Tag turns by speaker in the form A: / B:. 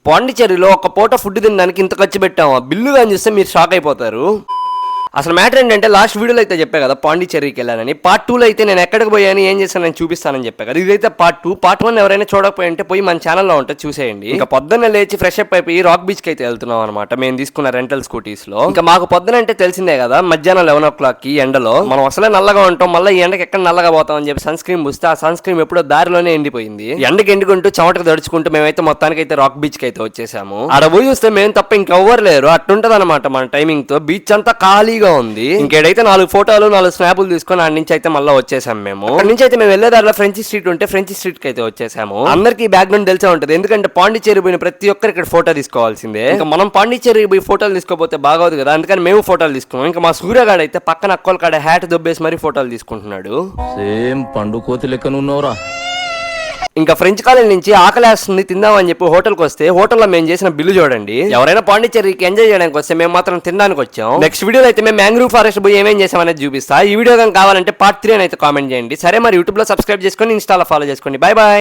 A: పాండిచ్చేరిలో ఒక పూట ఫుడ్ తినడానికి ఇంత ఖర్చు పెట్టాము. బిల్లు కానీ చూస్తే మీరు షాక్ అయిపోతారు. అసలు మ్యాటర్ ఏంటంటే లాస్ట్ వీడియోలో అయితే చెప్పా కదా పాండిచ్చేరికి వెళ్ళానని. పార్ట్ 2లో అయితే నేను ఎక్కడికి పోయాను ఏం చేశాను నేను చూపిస్తానని చెప్పా కదా. ఇదైతే పార్ట్ 2. పార్ట్ 1 ఎవరైనా చూడకపోయింటే పోయి మన ఛానల్లో ఉంటుంది చూసేయండి. ఇంకా పొద్దున్న లేచి ఫ్రెష్ అప్ అయిపోయి రాక్ బీచ్ కి అయితే వెళ్తున్నాం అనమాట. మేము తీసుకున్న రెంటల్ స్కూటీస్ లో. ఇంకా మాకు పొద్దున అంటే తెలిసిందే కదా, మధ్యాహ్నం 11 o'clock కి ఎండలో మనం అసలే నల్లగా ఉంటాం. మళ్ళీ ఈ ఎండకి ఎక్కడ నల్లగా పోతాం అని చెప్పి సన్ స్క్రీన్ పూస్తే ఆ సన్ స్క్రీన్ ఎప్పుడో దారిలోనే ఎండిపోయింది. ఎండకి ఎండుకుంటూ చెమటకు దడుచుకుంటూ మేమైతే మొత్తానికి అయితే రాక్ బీచ్ కి అయితే వచ్చేసాము. ఆడ పోయి చూస్తే మేము తప్ప ఇంకెవ్వరు లేరు. అట్టుంటది అనమాట మన టైమింగ్ తో. బీచ్ అంతా ఖాళీగా ఉంది. ఇంకేడైతే 4 ఫోటోలు 4 స్నాపులు తీసుకొని ఆడి నుంచి అయితే మళ్ళీ వచ్చేసాం మేము. అక్కడ నుంచి అయితే మేము వెళ్ళేదారిలో ఫ్రెంచ్ స్ట్రీట్ ఉంటే ఫ్రెంచ్ స్ట్రీట్ కి అయితే వచ్చేసాము. అందరికి బ్యాక్గ్రౌండ్ తెలిసే ఉంటది, ఎందుకంటే పాండిచ్చేరి పోయిన ప్రతి ఒక్కరు ఇక్కడ ఫోటో తీసుకోవాల్సిందే. ఇంకా మనం పాండిచ్చేరి పోయి ఫోటోలు తీసుకోపోతే బాగోదు కదా, అందుకని మేము ఫోటోలు తీసుకున్నాం. ఇంకా మా సూర్యగాడు అయితే పక్కన అక్కోల కాడ హ్యాట్ దొబ్బేసి మరీ ఫోటోలు తీసుకుంటున్నాడు.
B: సేమ్ పండు కోతి లెక్కనున్నావురా.
A: ఇంకా ఫ్రెంచ్ కాలేజ్ నుంచి ఆకలేస్తుంది తిందామని చెప్పి హోటల్కి వస్తే హోటల్లో మేము చేసిన బిల్లు చూడండి. ఎవరైనా పాండిచ్చేరికి ఎంజాయ్ చేయడానికి వస్తే మేము మాత్రం తినడానికి వచ్చాం. నెక్స్ట్ వీడియోలో అయితే మేము మ్యాంగ్రూవ్ ఫారెస్ట్ పోయి ఏమేం చేసామనేది చూపిస్తా. ఈ వీడియో కావాలంటే పార్ట్ 3 అని అయితే కామెంట్ చేయండి. సరే మరి యూట్యూబ్ లో సబ్స్క్రైబ్ చేసుకొని ఇన్స్టాలో ఫాలో చేసుకోండి. Bye bye.